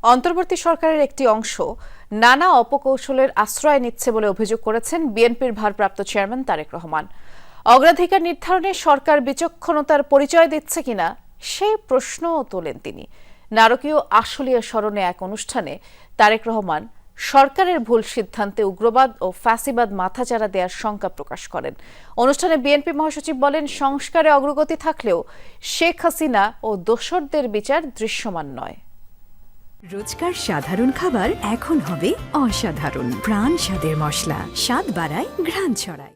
অন্তর্বর্তী সরকারের একটি অংশ নানা অপকৌশলের আশ্রয় নিচ্ছে বলে অভিযোগ করেছেন বিএনপির ভারপ্রাপ্ত চেয়ারম্যান তারেক রহমান। অগ্রাধিকার নির্ধারণে সরকার বিচক্ষণতার পরিচয় দিচ্ছে কিনা সেই প্রশ্নও তোলেন তিনি। নারকীয় আশুলিয়া স্মরণে এক অনুষ্ঠানে তারেক রহমান সরকারের ভুল সিদ্ধান্তে উগ্রবাদ ও ফ্যাসিবাদ মাথাচাড়া দেওয়ার শঙ্কা প্রকাশ করেন। অনুষ্ঠানে বিএনপি মহাসচিব বলেন, সংস্কারে অগ্রগতি থাকলেও শেখ হাসিনা ও দোসরদের বিচার দৃশ্যমান নয়। রোজকার সাধারণ খাবার এখন হবে অসাধারণ। প্রাণ স্বাদের মশলা, স্বাদ বাড়ায়, ঘ্রাণ ছড়ায়।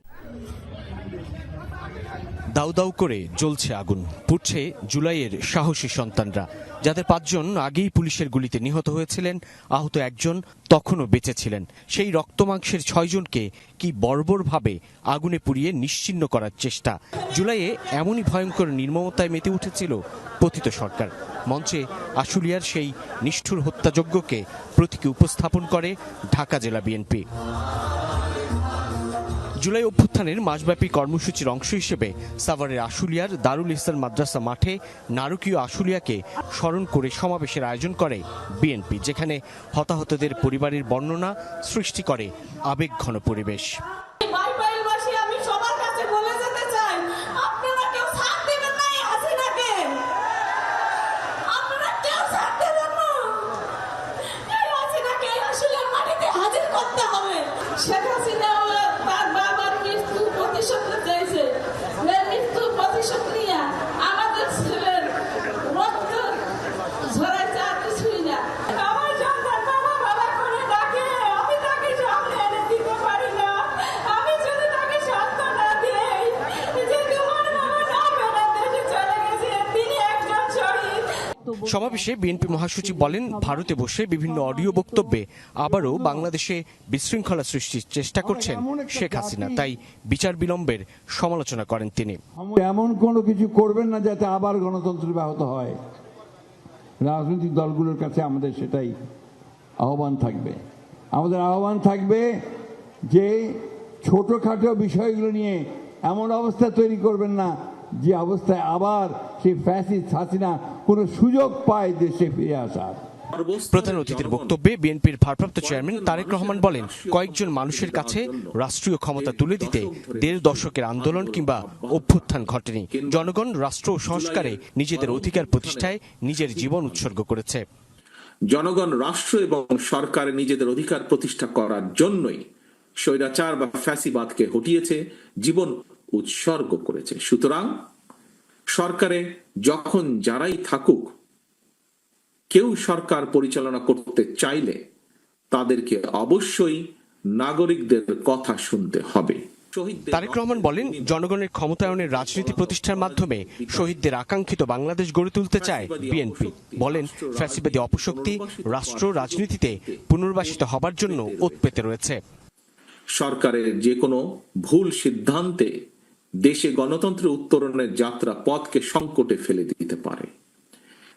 দাউ দাউ করে জ্বলছে আগুন, পুড়ছে জুলাইয়ের সাহসী সন্তানরা, যাদের 5 জন আগেই পুলিশের গুলিতে নিহত হয়েছিলেন, আহত 1 জন তখনও বেঁচে ছিলেন। সেই রক্তমাংসের 6 জনকে কি বর্বরভাবে আগুনে পুড়িয়ে নিশ্চিহ্ন করার চেষ্টা। জুলাইয়ে এমনই ভয়ঙ্কর নির্মমতায় মেতে উঠেছিল পতিত সরকার। মঞ্চে আশুলিয়ার সেই নিষ্ঠুর হত্যাযজ্ঞকে প্রতীকী উপস্থাপন করে ঢাকা জেলা বিএনপি। জুলাই অভ্যুত্থানের মাসব্যাপী কর্মসূচির অংশ হিসেবে সাভারের আশুলিয়ার দারুল ইহসান মাদ্রাসা মাঠে নারকীয় আশুলিয়াকে স্মরণ করে সমাবেশের আয়োজন করে বিএনপি, যেখানে হতাহতদের পরিবারের বর্ণনা সৃষ্টি করে আবেগঘন পরিবেশ। সমাবেশে বিএনপি মহাসচিব বলেন, ভারতে বসে বিভিন্ন অডিও বক্তব্যে আবারও বাংলাদেশে বিশৃঙ্খলা সৃষ্টির চেষ্টা করছেন শেখ হাসিনা, তাই বিচার বিলম্বের সমালোচনা করেন তিনি। এমন কোনো কিছু করবেন না যাতে আবার গণতন্ত্র ব্যাহত হয়। রাজনৈতিক দলগুলোর কাছে আমাদের সেটাই আহ্বান থাকবে। আমাদের আহ্বান থাকবে যে ছোটখাটো বিষয়গুলো নিয়ে এমন অবস্থা তৈরি করবেন না যে অবস্থায় আবার সেই ফ্যাসিস্ট হাসিনা কোনো সুযোগ পায় দেশে ফিরে আসার। প্রধান অতিথির বক্তব্যে বিএনপির ভারপ্রাপ্ত চেয়ারম্যান তারেক রহমান বলেন, কয়েকজন মানুষের কাছে রাষ্ট্রীয় ক্ষমতা তুলে দিতে 1.5 দশকের আন্দোলন কিংবা অভ্যুত্থান ঘটেনি। জনগণ রাষ্ট্র সংস্কারে নিজেদের অধিকার প্রতিষ্ঠায় নিজের জীবন উৎসর্গ করেছে। জনগণ রাষ্ট্র এবং সরকারে নিজেদের অধিকার প্রতিষ্ঠা করার জন্যই স্বৈরাচার বা ফ্যাসিবাদকে হটিয়েছে, জীবন উৎসর্গ করেছে। সুতরাং সরকারে যখন যারাই থাকুক, কেউ সরকার পরিচালনা করতে চাইলে তাদেরকে অবশ্যই নাগরিকদের কথা শুনতে হবে। তারেক রহমান বলেন, জনগণের ক্ষমতায়নের রাজনীতি প্রতিষ্ঠার মাধ্যমে শহীদদের আকাঙ্ক্ষিত বাংলাদেশ গড়ে তুলতে চায় বিএনপি। বলেন, ফ্যাসিবাদী অপশক্তি রাষ্ট্র রাজনীতিতে পুনর্বাসিত হবার জন্য ওত পেতে রয়েছে। সরকারের যে কোনো ভুল সিদ্ধান্তে দেশে গণতন্ত্র উত্তরণের যাত্রা পথকে সংকটে ফেলে দিতে পারে।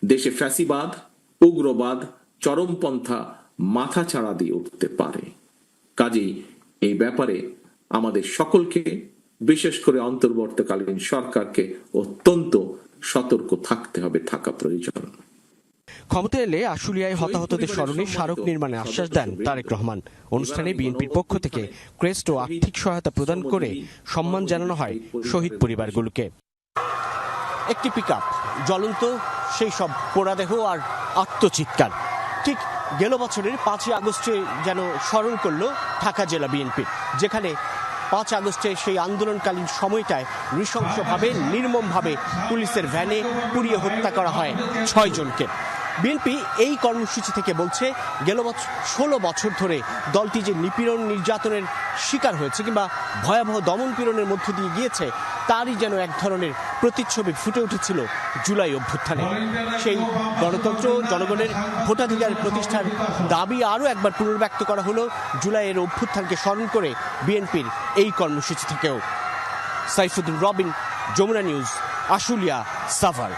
দেশে ফ্যাসিবাদ, উগ্রবাদ, চরমপন্থা মাথাচাড়া দিয়ে উঠতে পারে। কাজেই এই ব্যাপারে আমাদের সকলকে, বিশেষ করে অন্তর্বর্তীকালীন সরকারকে অত্যন্ত সতর্ক থাকতে হবে, থাকা প্রয়োজন। ক্ষমতা এলে আশুলিয়ায় হতাহতদের স্মরণে স্মারক নির্মাণে আশ্বাস দেন তারেক রহমান। অনুষ্ঠানে বিএনপির পক্ষ থেকে ক্রেস্ট ও আর্থিক সহায়তা প্রদান করে সম্মান জানানো হয় শহীদ পরিবারগুলোকে। একটি পিকআপ, জ্বলন্ত সেই সব পোড়াদেহ আর আত্মচিৎকার। ঠিক গেল বছরের 5 আগস্টে যেন স্মরণ করল ঢাকা জেলা বিএনপি, যেখানে 5 আগস্টে সেই আন্দোলনকালীন সময়টায় নৃশংসভাবে, নির্মমভাবে পুলিশের ভ্যানে পুড়িয়ে হত্যা করা হয় 6 জনকে। বিএনপি এই কর্মসূচি থেকে বলছে, গেল 16 বছর ধরে দলটি যে নিপীড়ন, নির্যাতনের শিকার হয়েছে কিংবা ভয়াবহ দমন পীড়নের মধ্য দিয়ে গিয়েছে, তারই যেন এক ধরনের প্রতিচ্ছবি ফুটে উঠেছিল জুলাই অভ্যুত্থানে। সেই গণতন্ত্র, জনগণের ভোটাধিকার প্রতিষ্ঠার দাবি আরও একবার পুনর্ব্যক্ত করা হলো জুলাইয়ের অভ্যুত্থানকে স্মরণ করে বিএনপির এই কর্মসূচি থেকেও। সাইফুদ্দিন রবিন, যমুনা নিউজ, আশুলিয়া, সাভার।